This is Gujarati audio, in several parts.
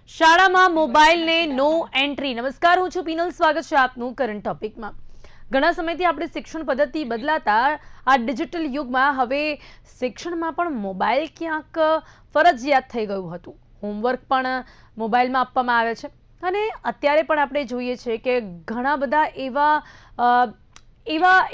શાળામાં મોબાઈલને નો એન્ટ્રી. નમસ્કાર, હું છું પીનલ. સ્વાગત છે આપનું કરંટ ટોપિકમાં. ઘણા સમયથી આપણે શિક્ષણ પદ્ધતિ બદલાતા આ ડિજિટલ યુગમાં હવે શિક્ષણમાં પણ મોબાઈલ ક્યાંક ફરજિયાત થઈ ગયું હતું. હોમવર્ક પણ મોબાઈલમાં આપવામાં આવે છે અને અત્યારે પણ આપણે જોઈએ છીએ કે ઘણા બધા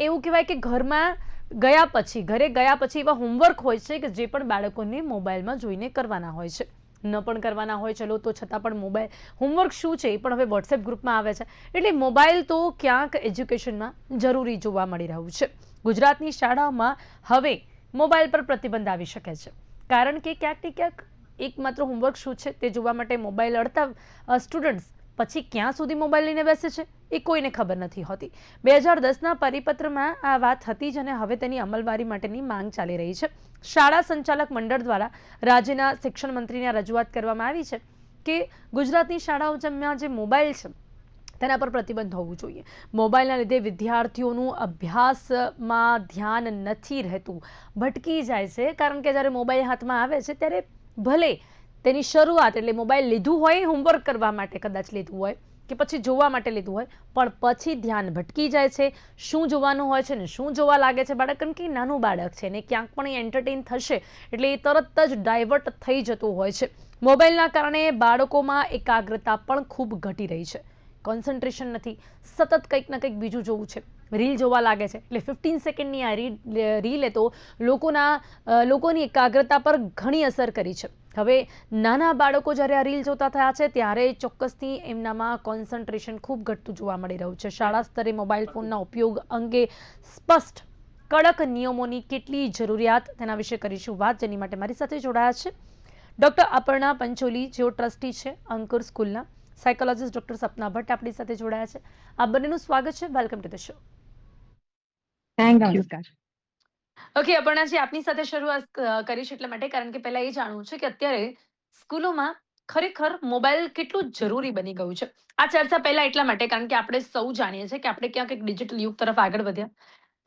એવું કહેવાય કે ઘરે ગયા પછી એવા હોમવર્ક હોય છે કે જે પણ બાળકોને મોબાઈલમાં જોઈને કરવાના હોય છે. ન પણ કરવાના હોય ચલો તો છતાં પણ મોબાઈલ હોમવર્ક શું છે એ પણ હવે વોટ્સએપ ગ્રુપમાં આવે છે. એટલે મોબાઈલ તો ક્યાંક એજ્યુકેશનમાં જરૂરી જોવા મળી રહ્યું છે. ગુજરાતની શાળાઓમાં હવે મોબાઈલ પર પ્રતિબંધ આવી શકે છે, કારણ કે ક્યાંક ને ક્યાંક એકમાત્ર હોમવર્ક શું છે તે જોવા માટે મોબાઈલ અડતા સ્ટુડન્ટ્સ પછી ક્યાં સુધી મોબાઈલ લઈને બેસે છે એ કોઈને ખબર નથી હોતી. 2010ના પરિપત્રમાં આ વાત હતી જ અને હવે તેની અમલવારી માટેની માંગ ચાલી રહી છે. શાળા સંચાલક મંડળ દ્વારા રાજ્યના શિક્ષણ મંત્રીને રજૂઆત કરવામાં આવી છે કે ગુજરાતની શાળાઓમાં જે મોબાઈલ છે તેના પર પ્રતિબંધ હોવું જોઈએ. મોબાઈલના લીધે વિદ્યાર્થીઓનું અભ્યાસમાં ધ્યાન નથી રહેતું, ભટકી જાય છે. કારણ કે જ્યારે મોબાઈલ હાથમાં આવે છે ત્યારે ભલે તેની શરૂઆત એટલે મોબાઈલ લીધું હોય હોમવર્ક કરવા માટે કદાચ લીધું હોય કે પછી જોવા માટે લીધું હોય, પણ પછી ધ્યાન ભટકી જાય છે. શું જોવાનું હોય છે ને શું જોવા લાગે છે બાળક, કારણ કે નાનું બાળક છે ને ક્યાંક પણ એન્ટરટેઇન થશે એટલે એ તરત જ ડાયવર્ટ થઈ જતું હોય છે. મોબાઈલના કારણે બાળકોમાં એકાગ્રતા પણ ખૂબ ઘટી રહી છે. કોન્સન્ટ્રેશન નથી, સતત કંઈક ને કંઈક બીજું જોવું છે. રીલ જોવા લાગે છે એટલે 15 સેકન્ડની આ રીલે તો લોકોની એકાગ્રતા પર ઘણી અસર કરી છે. હવે નાના બાળકો જ્યારે આ રીલ જોતા થયા છે ત્યારે ચોક્કસથી એમનામાં કોન્સન્ટ્રેશન ખૂબ ઘટતું જોવા મળી રહ્યું છે. શાળા સ્તરે મોબાઈલ ફોનના ઉપયોગ અંગે સ્પષ્ટ કડક નિયમોની કેટલી જરૂરિયાત તેના વિશે કરીશું વાત, જેની માટે મારી સાથે જોડાયા છે ડોક્ટર અપર્ણા પંચોલી, જેઓ ટ્રસ્ટી છે અંકુર સ્કૂલના. સાયકોલોજીસ્ટ ડોક્ટર સપના ભટ્ટ આપણી સાથે જોડાયા છે. આ બંનેનું સ્વાગત છે. Welcome to the show. Thank you. Okay અપર્ણાજી, આપની સાથે શરૂઆત કરીશ એટલા માટે કારણ કે પહેલા એ જાણવું છે કે અત્યારે સ્કૂલોમાં ખરેખર મોબાઈલ કેટલું જરૂરી બની ગયું છે. આ ચર્ચા પહેલા એટલા માટે કારણ કે આપણે સૌ જાણીએ છીએ કે આપણે ક્યાંક એક ડિજિટલ યુગ તરફ આગળ વધ્યા,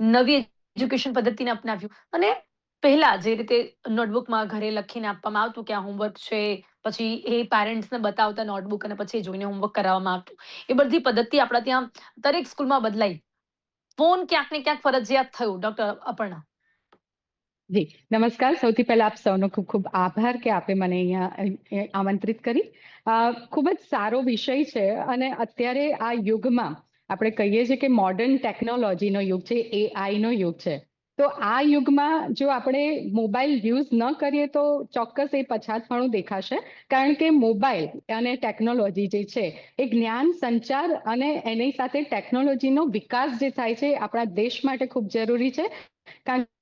નવી એજ્યુકેશન પદ્ધતિને અપનાવ્યું અને પહેલા જે રીતે નોટબુકમાં ઘરે લખીને આપવામાં આવતું કે આ હોમવર્ક છે, પછી એ પેરેન્ટ્સને બતાવતા નોટબુક અને પછી જોઈને હોમવર્ક કરાવવામાં આવતું, એ બધી પદ્ધતિ આપણા ત્યાં દરેક સ્કૂલમાં બદલાઈ. ફોન ક્યાંક ને ક્યાંક ફરજિયાત થયું. ડોક્ટર અપર્ણા. જી નમસ્કાર. સૌથી પહેલા આપ સૌનો ખૂબ ખૂબ આભાર કે આપે મને અહીંયા આમંત્રિત કરી. ખૂબ જ સારો વિષય છે અને અત્યારે આ યુગમાં આપણે કહીએ છીએ કે મોડર્ન ટેકનોલોજીનો યુગ છે, એઆઈનો યુગ છે. તો આ યુગમાં જો આપણે મોબાઈલ યુઝ ન કરીએ તો ચોક્કસ એ પછાતપણું દેખાશે. કારણ કે મોબાઈલ અને ટેકનોલોજી જે છે એ જ્ઞાન સંચાર અને એની સાથે ટેકનોલોજીનો વિકાસ જે થાય છે આપણા દેશ માટે ખૂબ જરૂરી છે. કારણ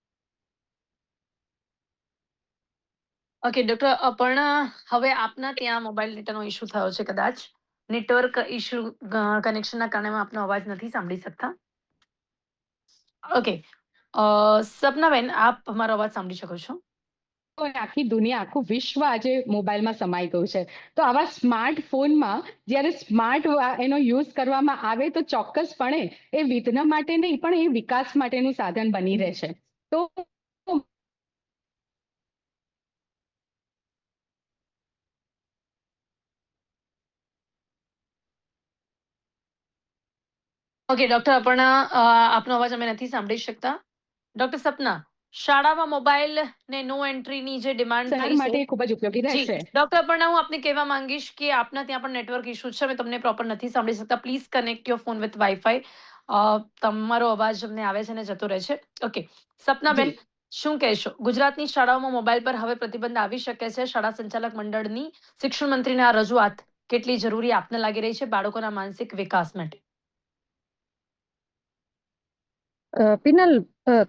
ઓકે ડોક્ટર અપર્ણા, હવે આપના ત્યાં મોબાઈલ ડેટાનો ઇશ્યુ થયો છે, કદાચ નેટવર્ક ઇશ્યુ કનેક્શનના કારણે આપનો અવાજ નથી સાંભળી શકતા. ઓકે, સપનાબેન, આપ મારો અવાજ સાંભળી શકો છો? આખી દુનિયા, આખું વિશ્વ આજે મોબાઈલમાં સમાઈ ગયું છે. તો આવા સ્માર્ટફોનમાં જ્યારે સ્માર્ટ એનો યુઝ કરવામાં આવે તો ચોક્કસપણે એ વિઘ્ન માટે નહીં પણ એ વિકાસ માટેનું સાધન બની રહેશે. તો ઓકે ડોક્ટર અપર્ણા, આપનો અવાજ અમે નથી સાંભળી શકતા. ડોક્ટર સપના, શાળામાં મોબાઈલ ને નો એન્ટ્રીની જે ડિમાન્ડ સર થઈ છે, માટે ખૂબ જ ઉપયોગી જી રહેશે. ડોક્ટર અપર્ણા, હું આપને કહેવા માંગીશ કે આપના ત્યાં પણ નેટવર્ક ઇશ્યુ છે, અમે તમને પ્રોપર નથી સાંભળી શકતા. Please connect your phone with wifi. તમારો અવાજ અમને આવે છે ને જતો રહે છે. ઓકે સપનાબેન, શું કહેશો? ગુજરાતની શાળાઓમાં મોબાઈલ પર હવે પ્રતિબંધ આવી શકે છે. શાળા સંચાલક મંડળની શિક્ષણ મંત્રીને આ રજૂઆત કેટલી જરૂરી આપને લાગી રહી છે બાળકોના માનસિક વિકાસ માટે? પિનલ,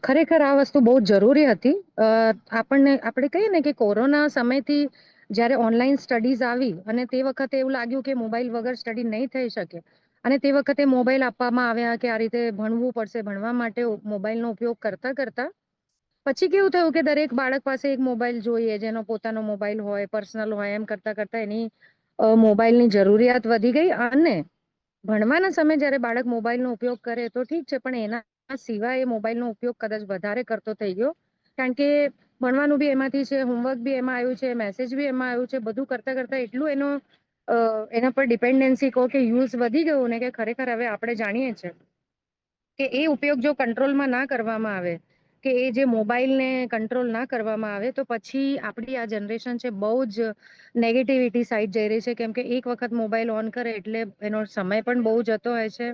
ખરેખર આ વસ્તુ બહુ જરૂરી હતી. આપણે કહીએ ને કે કોરોના સમયથી જ્યારે ઓનલાઈન સ્ટડીઝ આવી અને તે વખતે એવું લાગ્યું કે મોબાઈલ વગર સ્ટડી નહીં થઈ શકે અને તે વખતે મોબાઈલ આપવામાં આવ્યા કે આ રીતે ભણવું પડશે, ભણવા માટે મોબાઈલનો ઉપયોગ કરતા કરતા પછી કેવું થયું કે દરેક બાળક પાસે એક મોબાઈલ જોઈએ, જેનો પોતાનો મોબાઈલ હોય, પર્સનલ હોય, એમ કરતા કરતા એની મોબાઈલની જરૂરિયાત વધી ગઈ. અને ભણવાના સમયે જ્યારે બાળક મોબાઈલનો ઉપયોગ કરે તો ઠીક છે, પણ એના સિવાય એ મોબાઈલનો ઉપયોગ કદાચ વધારે કરતો થઈ ગયો. કારણ કે ભણવાનું બી એમાંથી છે, હોમવર્ક બી એમાં આવ્યું છે, મેસેજ બી એમાં આવ્યું છે, બધું કરતા કરતા એટલું એના પર ડિપેન્ડન્સી કહો કે યુઝ વધી ગયું ને કે ખરેખર હવે આપણે જાણીએ છીએ કે એ ઉપયોગ જો કંટ્રોલમાં ના કરવામાં આવે, કે એ જે મોબાઈલને કંટ્રોલ ના કરવામાં આવે, તો પછી આપણી આ જનરેશન છે બહુ જ નેગેટિવિટી સાઈડ જઈ રહી છે. કેમ કે એક વખત મોબાઈલ ઓન કરે એટલે એનો સમય પણ બહુ જતો હોય છે,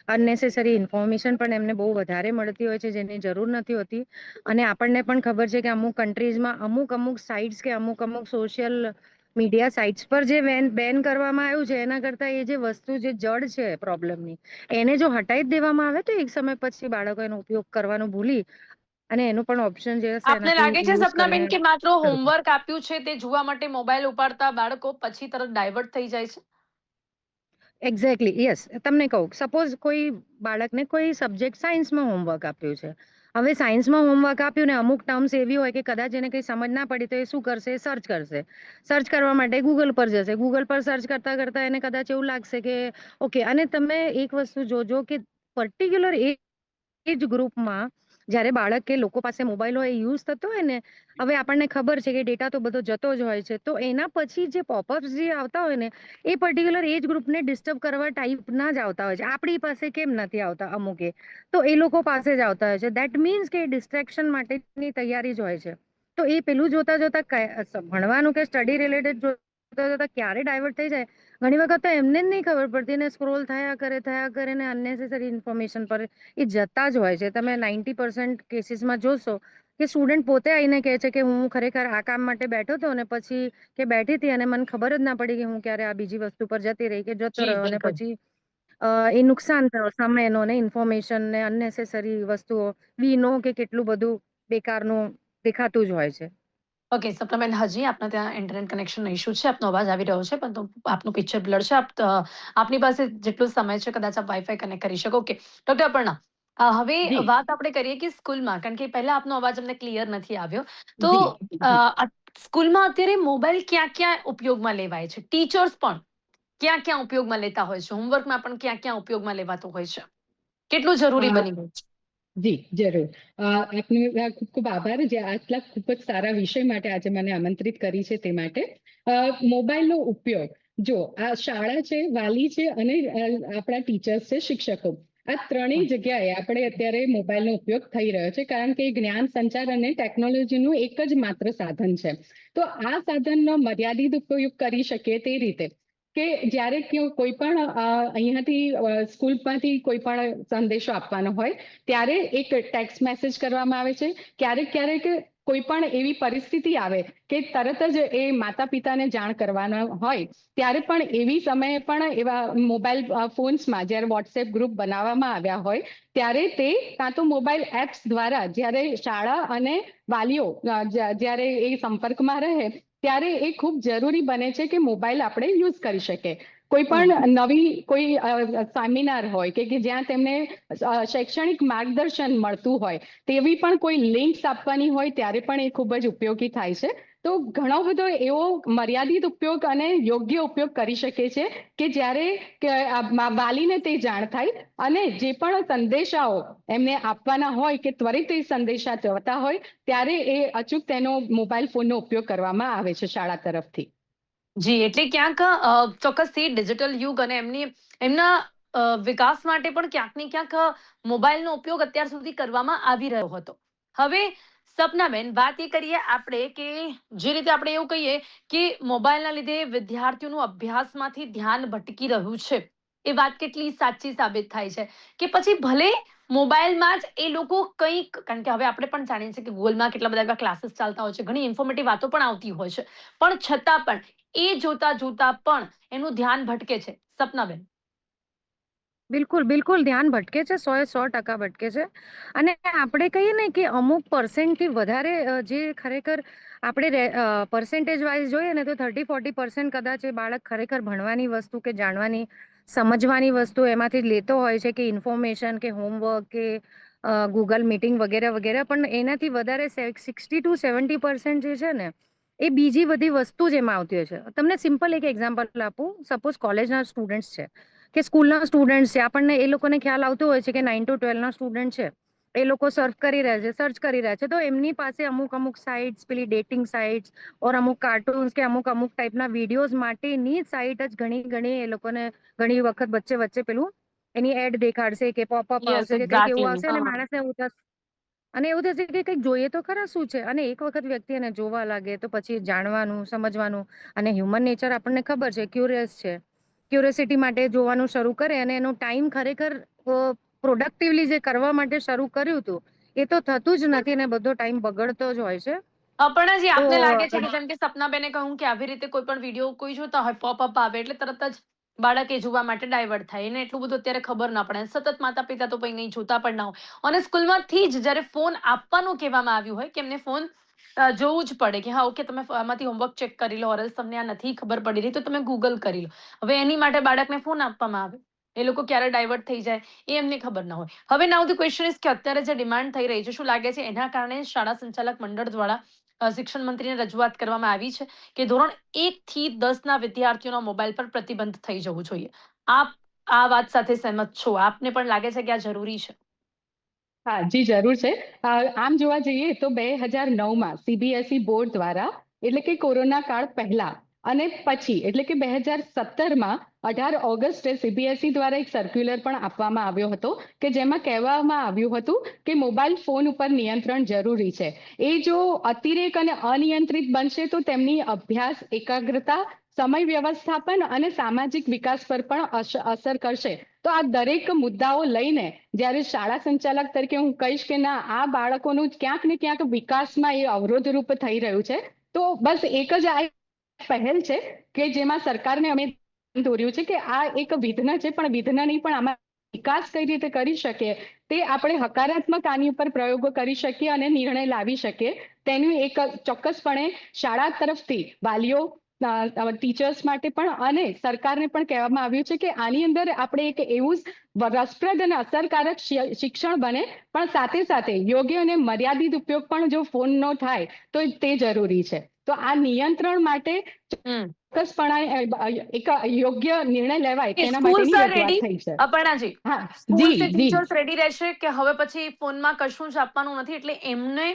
અનનેસેસરી ઇન્ફોર્મેશન પણ એમને બહુ વધારે મળતી હોય છે જેની જરૂર નથી હોતી. અને આપણને પણ ખબર છે કે અમુક કન્ટ્રીઝમાં અમુક સાઇટ્સ કે અમુક સોશિયલ મીડિયા સાઇટ્સ પર જે બેન કરવામાં આવ્યું છે એના કરતા એ જે વસ્તુ જે જડ છે પ્રોબ્લેમની, એને જો હટાવી જ દેવામાં આવે તો એક સમય પછી બાળકો એનો ઉપયોગ કરવાનું ભૂલી અને એનું પણ ઓપ્શન જે હશે આપને એનાથી લાગે છે યુઝ કરીને સપનાબેન કે માત્ર હોમવર્ક આપ્યું છે તે જોવા માટે મોબાઈલ ઉપાડતા બાળકો પછી તરત ડાયવર્ટ થઈ જાય છે? Exactly, yes. તમને કહું, સપોઝ કોઈ બાળકને કોઈ સબ્જેક્ટ સાયન્સમાં હોમવર્ક આપ્યું છે. હવે સાયન્સમાં હોમવર્ક આપ્યું ને અમુક ટર્મ્સ એવી હોય કે કદાચ એને કંઈ સમજ ના પડી તો એ શું કરશે? સર્ચ કરશે. સર્ચ કરવા માટે ગૂગલ પર જશે. ગૂગલ પર સર્ચ કરતા કરતા એને કદાચ એવું લાગશે કે ઓકે. અને તમે એક વસ્તુ જોજો કે પર્ટિક્યુલર એજ ગ્રુપમાં જ્યારે બાળક કે લોકો પાસે મોબાઈલ હોય, યુઝ થતો હોય ને, હવે આપણને ખબર છે કે ડેટા તો બધો જતો જ હોય છે, તો એના પછી જે પોપઅપ્સ જે આવતા હોય ને, એ પર્ટિક્યુલર એજ ગ્રુપને ડિસ્ટર્બ કરવા ટાઈપના જ આવતા હોય છે. આપણી પાસે કેમ નથી આવતા અમુકે, તો એ લોકો પાસે જ આવતા હોય છે. દેટ મીન્સ કે ડિસ્ટ્રેક્શન માટેની તૈયારી જ હોય છે. તો એ પેલું જોતા જોતા ભણવાનું કે સ્ટડી રિલેટેડ જોતા જોતા ક્યારે ડાયવર્ટ થઈ જાય, ઘણી વખત તો એમને જ નહીં ખબર પડતી ને સ્ક્રોલ થયા કરે ને અનનેસેસરી ઇન્ફોર્મેશન પર એ જતા જ હોય છે. તમે 90% કેસીસમાં જોશો કે સ્ટુડન્ટ પોતે આવીને કહે છે કે હું ખરેખર આ કામ માટે બેઠો હતો અને પછી કે બેઠી હતી અને મને ખબર જ ના પડી કે હું ક્યારે આ બીજી વસ્તુ પર જતી રહી કે જતો જી રહ્યો અને બિલકુલ. પછી એ નુકસાન થયો સમયનો ને ઇન્ફોર્મેશન ને અનનેસેસરી વસ્તુઓ નો કે કેટલું બધું બેકારનું દેખાતું જ હોય છે. ઓકે સપનાબેન, હજી આપના ત્યાં ઇન્ટરનેટ કનેક્શનનો ઇશ્યુ છે, આપનો અવાજ આવી રહ્યો છે પરંતુ આપનું પિક્ચર બ્લર છે. આપની પાસે જેટલો સમય છે કદાચ આપ વાઈફાઈ કનેક્ટ કરી શકો. ઓકે ડોક્ટર અપર્ણા, હવે જી વાત આપણે કરીએ કે સ્કૂલમાં, કારણ કે પહેલા આપનો અવાજ અમને ક્લિયર નથી આવ્યો, તો જી જી સ્કૂલમાં અત્યારે મોબાઈલ ક્યાં ક્યાં ઉપયોગમાં લેવાય છે? ટીચર્સ પણ ક્યાં ક્યાં ઉપયોગમાં લેતા હોય છે? હોમવર્કમાં પણ ક્યાં ક્યાં ઉપયોગમાં લેવાતું હોય છે? કેટલું જરૂરી અ, બની ગયું છે? જી જરૂર. આપનો ખૂબ ખૂબ આભાર જે આટલા ખૂબ જ સારા વિષય માટે આજે મને આમંત્રિત કરી છે તે માટે. મોબાઈલનો ઉપયોગ, જો આ શાળા છે, વાલી છે અને આપણા ટીચર્સ છે, શિક્ષકો, આ ત્રણેય જગ્યાએ આપણે અત્યારે મોબાઈલનો ઉપયોગ થઈ રહ્યો છે, કારણ કે જ્ઞાન સંચાર અને ટેકનોલોજીનું એક જ માત્ર સાધન છે. તો આ સાધનનો મર્યાદિત ઉપયોગ કરી શકીએ તે રીતે કે જ્યારે કોઈ પણ અહીંયાથી સ્કૂલમાંથી કોઈ પણ સંદેશો આપવાનો હોય ત્યારે એક ટેક્સ્ટ મેસેજ કરવામાં આવે છે. ક્યારેક ક્યારેક કોઈ પણ એવી પરિસ્થિતિ આવે કે તરત જ એ માતા પિતાને જાણ કરવાના હોય, ત્યારે પણ એવી સમયે પણ એવા મોબાઈલ ફોન્સમાં જ્યારે વોટ્સએપ ગ્રુપ બનાવવામાં આવ્યા હોય ત્યારે તે કાં તો મોબાઈલ એપ્સ દ્વારા જ્યારે શાળા અને વાલીઓ જ્યારે એ સંપર્કમાં રહે ત્યારે એ ખૂબ જરૂરી બને છે કે મોબાઈલ આપણે યુઝ કરી શકીએ. કોઈ પણ નવી કોઈ સેમિનાર હોય કે જ્યાં તેમને શૈક્ષણિક માર્ગદર્શન મળતું હોય તેવી પણ કોઈ લિંક્સ આપવાની હોય ત્યારે પણ એ ખૂબ જ ઉપયોગી થાય છે. તો ઘણો બધો એવો મર્યાદિત ઉપયોગ અને યોગ્ય ઉપયોગ કરી શકે છે કે જ્યારે વાલીને તે જાણ થાય અને જે પણ સંદેશાઓ એમને આપવાના હોય કે ત્વરિત એ સંદેશા જતા હોય ત્યારે એ અચૂક તેનો મોબાઈલ ફોનનો ઉપયોગ કરવામાં આવે છે શાળા તરફથી. જી, એટલે ક્યાંક ચોક્કસથી ડિજિટલ યુગ અને એમના વિકાસ માટે પણ ક્યાંક ને ક્યાંક મોબાઈલનો ઉપયોગ અત્યાર સુધી કરવામાં આવી રહ્યો હતો. હવે સપનાબેન, વાત એ કરીએ આપણે કે જે રીતે આપણે એવું કહીએ કે મોબાઈલના લીધે વિદ્યાર્થીઓનું અભ્યાસમાંથી ધ્યાન ભટકી રહ્યું છે, એ વાત કેટલી સાચી સાબિત થાય છે કે પછી ભલે મોબાઈલમાં જ એ લોકો કંઈક, કારણ કે હવે આપણે પણ જાણીએ છીએ કે ગૂગલમાં કેટલા બધા એવા ક્લાસીસ ચાલતા હોય છે, ઘણી ઇન્ફોર્મેટિવ વાતો પણ આવતી હોય છે, પણ છતાં પણ એ જોતા જોતા પણ એનું ધ્યાન ભટકે છે. સપનાબેન. બિલકુલ, બિલકુલ ધ્યાન ભટકે છે. 100% ભટકે છે. અને આપણે કહીએ ને કે અમુક પર્સન્ટથી વધારે જે ખરેખર આપણે પર્સન્ટેજ વાઇઝ જોઈએ ને તો 30-40% કદાચ એ બાળક ખરેખર ભણવાની વસ્તુ કે જાણવાની સમજવાની વસ્તુ એમાંથી લેતો હોય છે, કે ઇન્ફોર્મેશન કે હોમવર્ક કે ગૂગલ મીટિંગ વગેરે વગેરે, પણ એનાથી વધારે 60-70% જે છે ને એ બીજી બધી વસ્તુ જ એમાં આવતી હોય છે. તમને સિમ્પલ એક એક્ઝામ્પલ આપું. સપોઝ કોલેજના સ્ટુડન્ટ્સ છે કે સ્કૂલના સ્ટુડન્ટ છે, આપણને એ લોકોને ખ્યાલ આવતો હોય છે કે 9 to 12 ના સ્ટુડન્ટ છે એ લોકો સર્ચ કરી રહ્યા છે તો એમની પાસે અમુક સાઇટ્સ, પેલી ડેટિંગ સાઇટ્સ ઓર અમુક કાર્ટૂન્સ કે અમુક ટાઈપના વિડીયોઝ માટેની સાઇટ જ ઘણી એ લોકોને ઘણી વખત વચ્ચે પેલું એની એડ દેખાડશે કે પોપઅપ યસ, આવશે કે કંઈક એવું એક્ઝેક્ટલી. આવશે અને માણસને એવું થશે અને એવું થશે કે કંઈક જોઈએ તો ખરા શું છે, અને એક વખત વ્યક્તિ એને જોવા લાગે તો પછી જાણવાનું, સમજવાનું, અને હ્યુમન નેચર આપણને ખબર છે, ક્યુરિયસ છે, ક્યુરિયોસિટી માટે જોવાનું શરૂ કરે અને એનો ટાઈમ ખરેખર પ્રોડક્ટિવલી જે કરવા માટે શરૂ કર્યું હતું એ તો થતું જ નથી ને બધો ટાઈમ બગડતો જ હોય છે. અપર્ણાજી, તો આપને લાગે છે કે જેમ કે સપનાબેને કહ્યું કે આવી રીતે કોઈ પણ વિડીયો કોઈ જોતા હોય, પોપઅપ આવે એટલે તરત જ બાળક એ જોવા માટે ડાયવર્ટ થાય, એને એટલું બધું અત્યારે ખબર ના પડે, સતત માતા પિતા તો કંઈ નહીં જોતા પણ ના હોય, અને સ્કૂલમાંથી જ જ્યારે ફોન આપવાનું કહેવામાં આવ્યું હોય કે એમને ફોન જોવું જ પડે કે હા ઓકે તમે આમાંથી હોમવર્ક ચેક કરી લો, ઓરસ તમને આ નથી ખબર પડી રહી તો તમે ગૂગલ કરી લો. હવે એની માટે બાળકને ફોન આપવામાં આવે, એ લોકો ક્યારે ડાયવર્ટ થઈ જાય એ એમને ખબર ના હોય. હવે નાઉ ધ ક્વેશ્ચન ઇઝ કે અત્યારે જે ડિમાન્ડ થઈ રહી છે, શું લાગે છે એના કારણે શાળા સંચાલક મંડળ દ્વારા શિક્ષણ મંત્રીને રજૂઆત કરવામાં આવી છે કે ધોરણ 1 થી 10 ના વિદ્યાર્થીઓના મોબાઈલ પર પ્રતિબંધ થઈ જવું જોઈએ? આપ આ વાત સાથે સહેમત છો? આપને પણ લાગે છે કે આ જરૂરી છે? હા જી જરૂર છે. આમ જોવા જઈએ તો 2009માં સીબીએસઈ બોર્ડ દ્વારા, એટલે કે કોરોના કાળ પહેલા અને પછી, એટલે કે 2017માં 18 ઓગસ્ટે સીબીએસઈ દ્વારા એક સર્ક્યુલર પણ આપવામાં આવ્યો હતો કે જેમાં કહેવામાં આવ્યું હતું કે મોબાઈલ ફોન ઉપર નિયંત્રણ જરૂરી છે. એ જો અતિરેક અને અનિયંત્રિત બનશે તો તેમની અભ્યાસ એકાગ્રતા, સમય વ્યવસ્થાપન અને સામાજિક વિકાસ પર પણ અસર કરશે. તો આ દરેક મુદ્દાઓ લઈને જ્યારે શાળા સંચાલક તરીકે હું કહીશ કે ના, આ બાળકોનું ક્યાંક ને ક્યાંક વિકાસમાં એ અવરોધરૂપ થઈ રહ્યું છે, તો બસ એક જ આ પહેલ છે કે જેમાં સરકારને અમે દોર્યું છે કે આ એક વિઘ્ન છે, પણ વિઘ્ન નહીં, પણ આમાં વિકાસ કઈ રીતે કરી શકીએ તે આપણે હકારાત્મક આની ઉપર પ્રયોગો કરી શકીએ અને નિર્ણય લાવી શકીએ. તેનું એક ચોક્કસપણે શાળા તરફથી વાલીઓ, ટીચર્સ માટે પણ અને સરકારને પણ કહેવામાં આવ્યું છે કે આની અંદર આપણે એક એવું રસપ્રદ અને અસરકારક શિક્ષણ બને, પણ સાથે સાથે યોગ્ય અને મર્યાદિત ઉપયોગ પણ જો ફોનનો થાય તો તે જરૂરી છે. તો આ નિયંત્રણ માટે હમ ચોક્કસપણે એક યોગ્ય નિર્ણય લેવાય તેના સ્કૂલ્સ માટેની આર રજૂઆત રેડી? થઈ છે. અપર્ણાજી, હા સ્કૂલ જી से જી ટીચર્સ રેડી રહેશે કે હવે પછી ફોનમાં કશું જ આપવાનું નથી એટલે એમને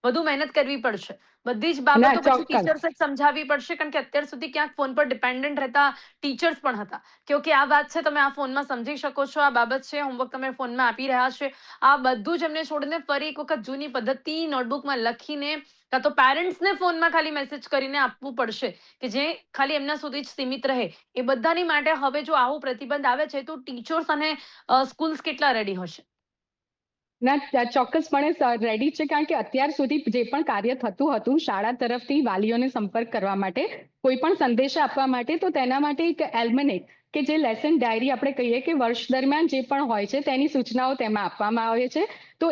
વધુ મહેનત કરવી પડશે? બધી જ ના બાબતો પછી ચોક્કસ. ટીચર્સ જ સમજાવવી પડશે, કારણ કે અત્યાર સુધી ક્યાંક ફોન પર ડિપેન્ડન્ટ રહેતા ટીચર્સ પણ હતા કે ઓકે આ વાત છે તમે આ ફોનમાં સમજી શકો છો, આ બાબત છે, હોમવર્ક તમે ફોનમાં આપી રહ્યા છે, આ બધું જ એમને છોડીને ફરી એક વખત જૂની પદ્ધતિ નોટબુકમાં લખીને કાં તો પેરેન્ટ્સને ફોનમાં ખાલી મેસેજ કરીને આપવું પડશે કે જે ખાલી એમના સુધી જ સીમિત રહે. એ બધાની માટે હવે જો આવું પ્રતિબંધ આવે છે તો ટીચર્સ અને સ્કૂલ્સ કેટલા રેડી હશે? ના ચોક્કસપણે રેડી છે, કારણ કે અત્યાર સુધી જે પણ કાર્ય થતું હતું શાળા તરફથી વાલીઓને સંપર્ક કરવા માટે, કોઈ પણ સંદેશા આપવા માટે, તો તેના માટે એક એલ્મેનેટ કે જે લેસન ડાયરી આપણે કહીએ કે વર્ષ દરમિયાન જે પણ હોય છે તેની સૂચનાઓ તેમાં આપવામાં આવે છે. તો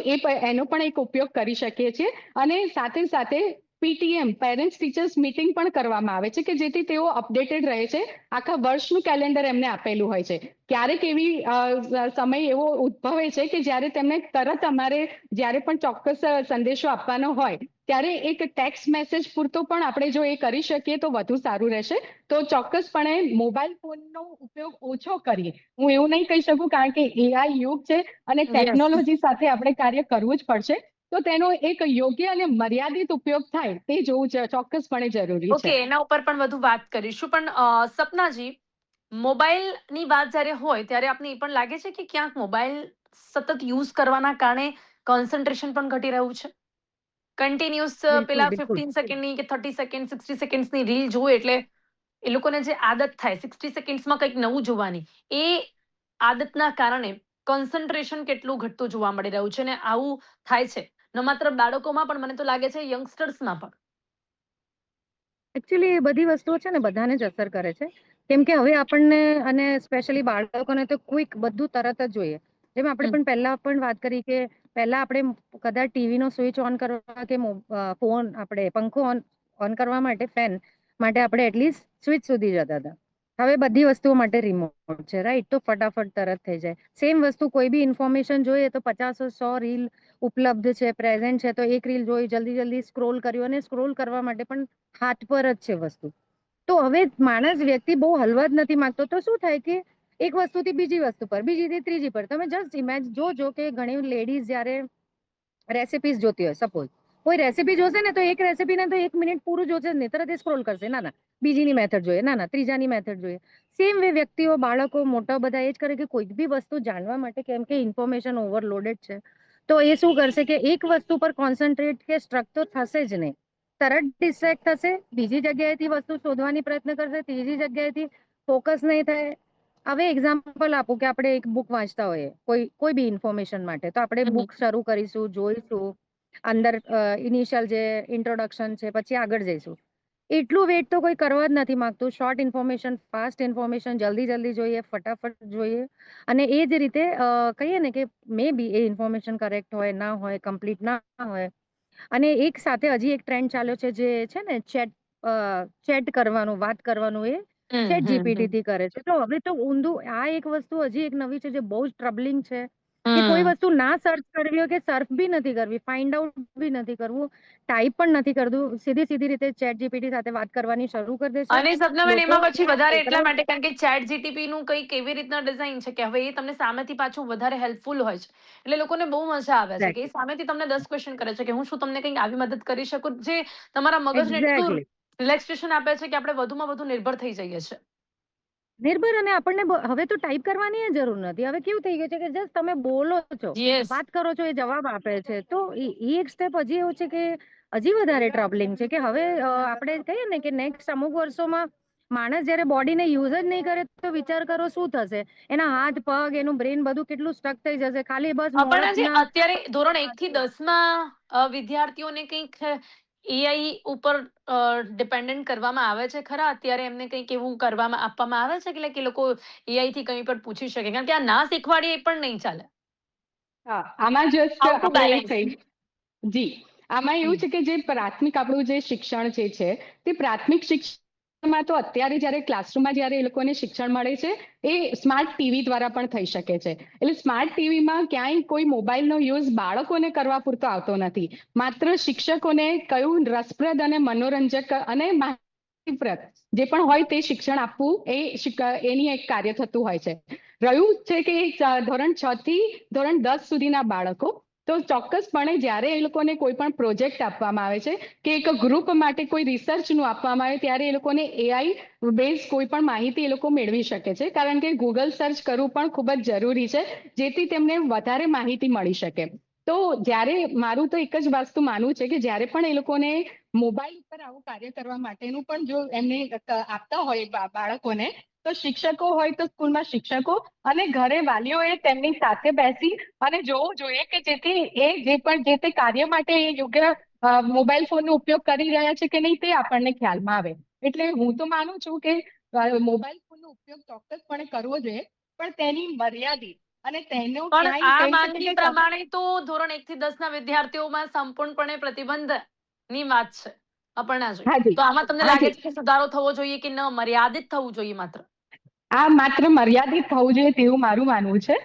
એનો પણ એક ઉપયોગ કરી શકીએ છીએ અને સાથે સાથે પીટીએમ, પેરેન્ટ્સ ટીચર્સ મીટિંગ પણ કરવામાં આવે છે કે જેથી તેઓ અપડેટેડ રહે છે. આખા વર્ષનું કેલેન્ડર એમને આપેલું હોય છે. ક્યારેક એવી સમય એવો ઉદ્ભવે છે કે જ્યારે તેમને તરત અમારે જ્યારે પણ ચોક્કસ સંદેશો આપવાનો હોય ત્યારે એક ટેક્સ્ટ મેસેજ પૂરતો પણ આપણે જો એ કરી શકીએ તો વધુ સારું રહેશે. તો ચોક્કસપણે મોબાઈલ ફોનનો ઉપયોગ ઓછો કરીએ, હું એવું નહીં કહી શકું કારણ કે એઆઈ યુગ છે અને યસ. ટેકનોલોજી સાથે આપણે કાર્ય કરવું જ પડશે. તો તેનો એક યોગ્ય અને મર્યાદિત ઉપયોગ થાય તે જોવું ચોક્કસપણે જરૂરી ઓકે, છે. એના ઉપર પણ વધુ વાત કરીશું, પણ સપનાજી, મોબાઈલની વાત જ્યારે હોય ત્યારે આપને એ પણ લાગે છે કે ક્યાંક મોબાઈલ સતત યુઝ કરવાના કારણે કોન્સન્ટ્રેશન પણ ઘટી રહ્યું છે? કન્ટિન્યુઅસ બિલકુલ પેલા બિલકુલ 15 સેકન્ડની કે 30 સેકન્ડ, 60 સેકન્ડ્સની રીલ જુએ એટલે એ લોકોને જે આદત થાય 60 સેકન્ડ્સમાં કંઈક નવું જોવાની, એ આદતના કારણે કોન્સન્ટ્રેશન કેટલું ઘટતું જોવા મળી રહ્યું છે, અને આવું થાય છે ન માત્ર બાળકોમાં પણ, મને તો લાગે છે યંગસ્ટર્સમાં પણ. એકચ્યુઅલી એ બધી વસ્તુઓ છે ને બધાને જ અસર કરે છે, કેમ કે હવે આપણને અને સ્પેશિયલી બાળકોને તો ક્વિક બધું તરત જ જોઈએ. જેમ આપણે પણ પહેલા પણ વાત કરી કે પહેલા આપણે કદાચ ટીવી નો સ્વિચ ઓન કરવા કે ફોન આપણે પંખો ઓન કરવા માટે, ફેન માટે આપણે એટલીસ્ટ સ્વિચ સુધી જતા હતા. હવે બધી વસ્તુઓ માટે રિમોટ છે, રાઈટ? તો ફટાફટ તરત થઈ જાય. સેમ વસ્તુ કોઈ બી ઇન્ફોર્મેશન જોઈએ તો 50 100 રીલ ઉપલબ્ધ છે, પ્રેઝન્ટ છે, તો એક રીલ જોઈ, જલ્દી સ્ક્રોલ કર્યું, અને સ્ક્રોલ કરવા માટે પણ હાથ પર જ છે વસ્તુ. તો હવે માણસ, વ્યક્તિ બહુ હલવા જ નથી માંગતો, તો શું થાય કે એક વસ્તુથી બીજી વસ્તુ પર, બીજીથી ત્રીજી પર. તમે જસ્ટ જોજો કે ઘણી લેડીઝ જ્યારે રેસિપીઝ જોતી હોય, સપોઝ કોઈ રેસિપી જોશે ને તો એક રેસિપીને તો 1 મિનિટ પૂરું જોશે જ નહીં, તરત એ સ્ક્રોલ કરશે, ના ના બીજીની મેથડ જોઈએ, ના ના ત્રીજાની મેથડ જોઈએ. સેમ વે વ્યક્તિઓ, બાળકો, મોટા બધા એ જ કરે કે કોઈક બી વસ્તુ જાણવા માટે, કેમ કે ઇન્ફોર્મેશન ઓવરલોડેડ છે, તો એ શું કરશે કે એક વસ્તુ પર કોન્સન્ટ્રેટ કે સ્ટ્રક તો થશે જ નહીં, તરત ડિસ્ટ્રેક્ટ થશે, બીજી જગ્યાએથી વસ્તુ શોધવાની પ્રયત્ન કરશે, ત્રીજી જગ્યાએથી ફોકસ નહીં થાય. હવે એક્ઝામ્પલ આપું કે આપણે એક બુક વાંચતા હોઈએ કોઈ બી ઇન્ફોર્મેશન માટે, તો આપણે હમ. બુક શરૂ કરીશું, જોઈશું, અંદર ઇનિશિયલ જે ઇન્ટ્રોડક્શન છે, પછી આગળ જઈશું. એટલું વેટ તો કોઈ કરવા જ નથી માંગતું. શોર્ટ ઇન્ફોર્મેશન, ફાસ્ટ ઇન્ફોર્મેશન, જલ્દી જલ્દી જોઈએ, ફટાફટ જોઈએ. અને એ જ રીતે કહીએ ને કે મે બી એ ઇન્ફોર્મેશન કરેક્ટ હોય, ના હોય, કમ્પ્લીટ ના હોય. અને એક સાથે હજી એક ટ્રેન્ડ ચાલ્યો છે જે છે ને ચેટ કરવાનું, વાત કરવાનું, એ ચેટ જીપીટી થી કરે છે. તો હવે તો ઊંધું આ એક વસ્તુ હજી એક નવી છે જે બહુ જ ટ્રબલિંગ છે, કે કોઈ વસ્તુ ના સર્ચ કરવી હોય, કે સર્ચ બી નથી કરવી, ફાઇન્ડ આઉટ બી નથી કરવું, ટાઈપ પણ નથી કરવું, સીધી રીતે ચેટ જીપીટી સાથે વાત કરવાની શરૂ કરી દેશે. અને સપનાબેન, લોકો એમાં પછી વધારે એટલા છોકરાઓ માટે કારણ કે ચેટ જીટીપી નું કંઈક એવી રીતના ડિઝાઇન છે કે હવે એ તમને સામેથી પાછું વધારે હેલ્પફુલ હોય છે, એટલે લોકોને બહુ મજા આવે છે કે એ સામેથી તમને 10 ક્વેશ્ચન કરે છે કે હું શું તમને કંઈક આવી મદદ કરી શકું, જે તમારા મગજને એટલું એક્ઝેક્ટલી રિલેક્સેશન આપે છે કે આપણે વધુમાં વધુ નિર્ભર થઈ જઈએ છીએ. નિર્ભર. અને આપણને હવે તો ટાઈપ કરવાની જરૂર નથી. હવે કેવું થઈ ગયું છે કે જસ્ટ તમે બોલો છો, યસ. વાત કરો છો, એ જવાબ આપે છે. તો એ એક સ્ટેપ હજી એવું છે કે હજી વધારે ટ્રબલિંગ છે, કે હવે આપણે કહીએ ને કે નેક્સ્ટ અમુક વર્ષોમાં માણસ જયારે બોડીને યુઝ જ નહીં કરે તો વિચાર કરો શું થશે. એના હાથ, પગ, એનું બ્રેન બધું કેટલું સ્ટક થઈ જશે, ખાલી બસ પણ જે મોળપના અત્યારે ધોરણ 1 થી 10માં વિદ્યાર્થીઓને કંઈક એઆઈ ઉપર ડિપેન્ડન્ટ કરવામાં આવે છે ખરા? અત્યારે એમને કંઈક એવું કરવામાં આપવામાં આવે છે કે like એ લોકો એઆઈ થી કંઈ પણ પૂછી શકે, કારણ કે આ ના શીખવાડીએ એ પણ નહીં ચાલે. હા, આમાં જસ્ટ હાઉ ટુ આપણે એવું બેલેન્સ. કહી જી, આમાં એવું છે કે જે પ્રાથમિક આપણું જે શિક્ષણ જે છે તે પ્રાથમિક શિક્ષણમાં તો અત્યારે જ્યારે ક્લાસરૂમમાં જ્યારે એ લોકોને શિક્ષણ મળે છે એ સ્માર્ટ ટીવી દ્વારા પણ થઈ શકે છે. એટલે સ્માર્ટ ટીવીમાં ક્યાંય કોઈ મોબાઈલનો યુઝ બાળકોને કરવા પૂરતો આવતો નથી. માત્ર શિક્ષકોને કયું રસપ્રદ અને મનોરંજક અને માહિતીપ્રદ જે પણ હોય તે શિક્ષણ આપવું એની એક કાર્ય થતું હોય છે. રહ્યું છે કે ધોરણ 6 થી ધોરણ 10 સુધીના બાળકો, તો ચોક્કસપણે જ્યારે એ લોકોને કોઈ પણ પ્રોજેક્ટ આપવામાં આવે છે કે એક ગ્રુપ માટે કોઈ રિસર્ચનું આપવામાં આવે ત્યારે એ લોકોને એઆઈ બેઝ કોઈ પણ માહિતી એ લોકો મેળવી શકે છે, કારણ કે ગૂગલ સર્ચ કરવું પણ ખૂબ જ જરૂરી છે, જેથી તેમને વધારે માહિતી મળી શકે. તો જ્યારે મારું તો એક જ વસ્તુ માનવું છે કે જ્યારે પણ એ લોકોને મોબાઈલ ઉપર આવું કાર્ય કરવા માટેનું પણ જો એમને આપતા હોય બાળકોને, તો શિક્ષકો હોય તો સ્કૂલમાં શિક્ષકો અને ઘરે વાલીઓએ તેમની સાથે બેસી અને જોવું જોઈએ કે જેથી એ જે પણ જે તે કાર્ય માટે એ યોગ્ય મોબાઈલ ફોનનો ઉપયોગ કરી રહ્યા છે કે નહીં તે આપણને ખ્યાલમાં આવે. એટલે હું તો માનું છું કે મોબાઈલ ફોનનો ઉપયોગ ચોક્કસપણે કરવો જોઈએ, પણ તેની મર્યાદિત અને તેનો પણ ક્યાંય આ કહી શકે માંદગી કે પ્રમાણે તો ધોરણ 1 થી 10 ના વિદ્યાર્થીઓમાં સંપૂર્ણપણે પ્રતિબંધની વાત છે, અપર્ણા જોઈ. હાજી, તો આમાં તમને લાગે હાજી, છે કે સુધારો થવો જોઈએ કે ન મર્યાદિત થવું જોઈએ માત્ર? આ માત્ર મર્યાદિત થવું જોઈએ તેવું મારું માનવું છે.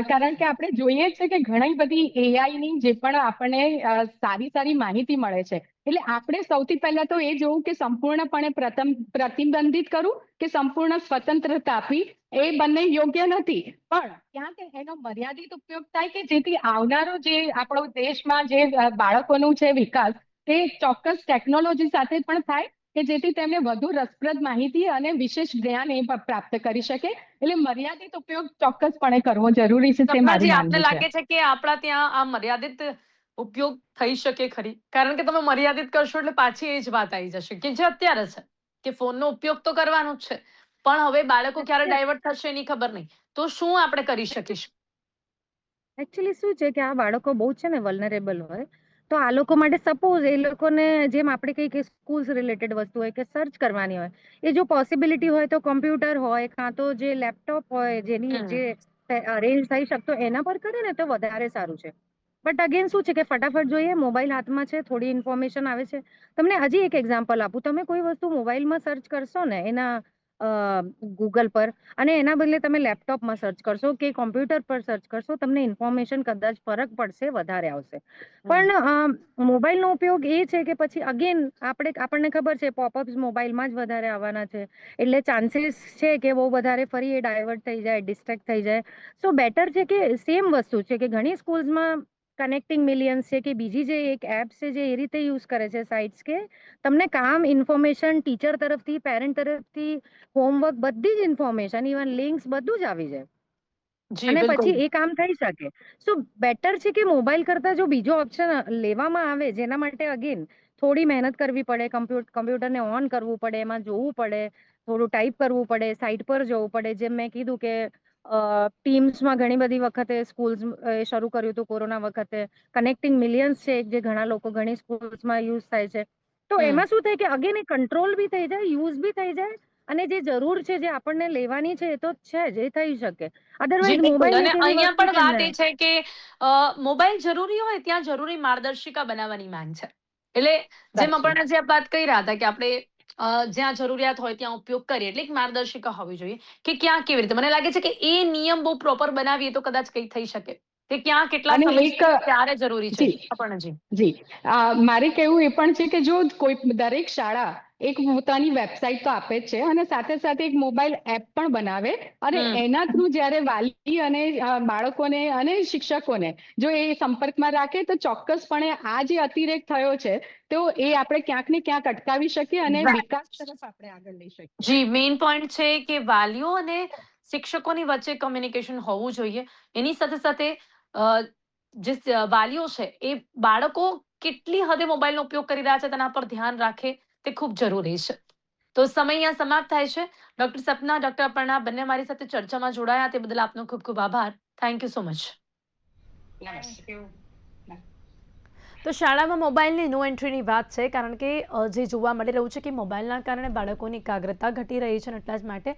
કારણ કે આપણે જોઈએ છે કે ઘણી બધી એઆઈની જે પણ આપણને સારી માહિતી મળે છે, એટલે આપણે સૌથી પહેલા તો એ જોવું કે સંપૂર્ણપણે પ્રતિબંધિત કરું કે સંપૂર્ણ સ્વતંત્રતા આપી, એ બંને યોગ્ય નથી. પણ ક્યાંક એનો મર્યાદિત ઉપયોગ થાય કે જેથી આવનારો જે આપણો દેશમાં જે બાળકોનું છે વિકાસ, તે ચોક્કસ ટેકનોલોજી સાથે પણ થાય કે જેથી તેમને વધુ રસપ્રદ માહિતી અને વિશેષ જ્ઞાન એ પ્રાપ્ત કરી શકે. એટલે મર્યાદિત ઉપયોગ ચોક્કસપણે કરવો જરૂરી છે, તે સપનાજી, મારું આપને માનવું છે. લાગે છે કે આપણા ત્યાં આ મર્યાદિત ઉપયોગ થઈ શકે ખરી? કારણ કે તમે મર્યાદિત કરશો એટલે પાછી એ જ વાત આવી જશે કે જે અત્યારે છે કે ફોનનો ઉપયોગ તો કરવાનો જ છે, પણ હવે બાળકો ક્યારે ડાયવર્ટ થશે એની ખબર નહીં. તો શું આપણે કરી શકીશું? એકચ્યુઅલી શું છે કે આ બાળકો બહુ છે ને વલ્નરેબલ હોય, તો આ લોકો માટે સપોઝ એ લોકોને જેમ આપણે કઈ કે સ્કૂલ્સ રિલેટેડ વસ્તુ હોય કે સર્ચ કરવાની હોય, એ જો પોસિબિલિટી હોય તો કોમ્પ્યુટર હોય કાં તો જે લેપટોપ હોય જેની હમ. જે અરેન્જ થઈ શકતો એના પર કરે ને તો વધારે સારું છે. બટ અગેન શું છે કે ફટાફટ જોઈએ, મોબાઈલ હાથમાં છે, થોડી ઇન્ફોર્મેશન આવે છે. તમને હજી એક એક્ઝામ્પલ આપું. તમે કોઈ વસ્તુ મોબાઈલમાં સર્ચ કરશો ને એના ગૂગલ પર, અને એના બદલે તમે લેપટોપમાં સર્ચ કરશો કે કોમ્પ્યુટર પર સર્ચ કરશો, તમને ઇન્ફોર્મેશન કદાચ ફરક પડશે, વધારે આવશે. પણ મોબાઈલનો ઉપયોગ એ છે કે પછી અગેન આપણને ખબર છે પોપઅપ્સ મોબાઈલમાં જ વધારે આવવાના છે, એટલે ચાન્સીસ છે કે બહુ વધારે ફરી એ ડાયવર્ટ થઈ જાય, ડિસ્ટ્રેક્ટ થઈ જાય. સો બેટર છે કે સેમ વસ્તુ છે કે ઘણી સ્કૂલ્સમાં કનેક્ટિંગ મિલિયન્સ છે કે બીજી જે એક એપ છે જે એ રીતે યુઝ કરે છે સાઇટ્સ કે તમને કામ ઇન્ફોર્મેશન ટીચર તરફથી પેરેન્ટ તરફથી હોમવર્ક બધી જ ઇન્ફોર્મેશન ઇવન લિંક્સ બધું જ આવી જાય જી અને બિલકુલ. પછી એ કામ થઈ શકે. સો બેટર છે કે મોબાઈલ કરતા જો બીજો ઓપ્શન લેવામાં આવે જેના માટે અગેન થોડી મહેનત કરવી પડે, કમ્પ્યુટરને ઓન કરવું પડે, એમાં જોવું પડે, થોડું ટાઈપ કરવું પડે, સાઇટ પર જવું પડે. જેમ મેં કીધું કે ટીમ્સમાં ઘણી બધી વખતે સ્કૂલ્સ શરૂ કર્યું હતું કોરોના વખતે. કનેક્ટિંગ મિલિયન્સ છે જે ઘણા લોકો ઘણી સ્કૂલ્સમાં યુઝ થાય છે. તો એમાં શું થાય કે અગેન એ કંટ્રોલ બી થઈ જાય, યુઝ બી થઈ જાય અને જે જરૂર છે જે આપણને લેવાની છે એ તો છે જ, એ થઈ શકે. જી અધરવાઇઝ બિલકુલ. મોબાઈલ અને એક એવી અહીંયા વસ્તુ પણ છે વાત ને. એ છે કે મોબાઈલ જરૂરી હોય ત્યાં જરૂરી માર્ગદર્શિકા બનાવવાની માંગ છે. એટલે જેમ સાચું. આપણને જે વાત કરી રહ્યા હતા કે આપણે જ્યાં જરૂરિયાત હોય ત્યાં ઉપયોગ કરીએ, એટલે એક માર્ગદર્શિકા હોવી જોઈએ કે ક્યાં કેવી રીતે. મને લાગે છે કે એ નિયમ બહુ પ્રોપર બનાવીએ તો કદાચ કંઈક થઈ શકે કે ક્યાં કેટલા અને સમય એક સુધી ક્યારે જરૂરી છે જી આપણને. જી જી મારે કહેવું એ પણ છે કે જો કોઈ દરેક શાળા એક પોતાની વેબસાઇટ તો આપે જ છે અને સાથે સાથે એક મોબાઈલ એપ પણ બનાવે અને હમ એના થ્રુ જ્યારે વાલી અને બાળકોને અને શિક્ષકોને જો એ સંપર્કમાં રાખે તો ચોક્કસપણે આ જે અતિરેક થયો છે તો એ આપણે ક્યાંક ને ક્યાંક અટકાવી શકીએ અને વિકાસ તરફ આપણે આગળ લઈ શકીએ. જી મેઇન પોઈન્ટ છે કે વાલીઓ અને શિક્ષકોની વચ્ચે કમ્યુનિકેશન હોવું જોઈએ. એની સાથે સાથે જે વાલીઓ છે એ બાળકો કેટલી હદે મોબાઈલનો ઉપયોગ કરી રહ્યા છે તેના પર ધ્યાન રાખે તે ખૂબ જરૂરી છે. તો સમય અહીંયા સમાપ્ત થાય છે. ડોક્ટર સપના, ડોક્ટર અપર્ણા બંને મારી સાથે ચર્ચામાં જોડાયા તે બદલ આપનો ખૂબ ખૂબ આભાર. Thank you so much. નમસ્તે. તો શાળામાં મોબાઈલની નો એન્ટ્રીની વાત છે, કારણ કે જે જોવા મળી રહ્યું છે કે મોબાઈલના કારણે બાળકોની એકાગ્રતા ઘટી રહી છે અને એટલા જ માટે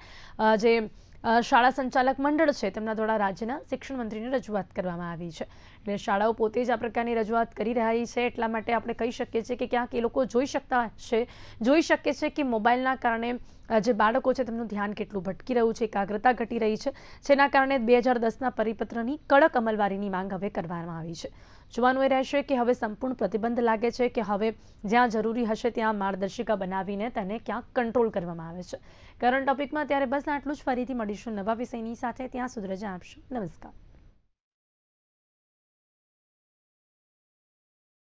જે શાળા સંચાલક મંડળ છે તેમના દ્વારા રાજ્યના શિક્ષણ મંત્રીને રજૂઆત કરવામાં આવી છે. એટલે શાળાઓ પોતે જ આ પ્રકારની રજૂઆત કરી રહી છે. એટલા માટે આપણે કહી શકીએ છીએ કે ક્યાંક એ લોકો જોઈ શકે છે કે મોબાઈલના કારણે જે બાળકો છે તેમનું ધ્યાન કેટલું ભટકી રહ્યું છે, એકાગ્રતા ઘટી રહી છે, જેના કારણે 2010ના પરિપત્રની કડક અમલવારીની માંગ હવે કરવામાં આવી છે. જોવાનું એ રહેશે કે હવે સંપૂર્ણ પ્રતિબંધ લાગે છે કે હવે જ્યાં જરૂરી હશે ત્યાં માર્ગદર્શિકા બનાવીને તેને ક્યાંક કંટ્રોલ કરવામાં આવે છે. કરંટ ટોપિકમાં ત્યારે બસ આટલું જ. ફરીથી મળીશું નવા વિષયની સાથે. ત્યાં સુધી રજા આપશો. નમસ્કાર.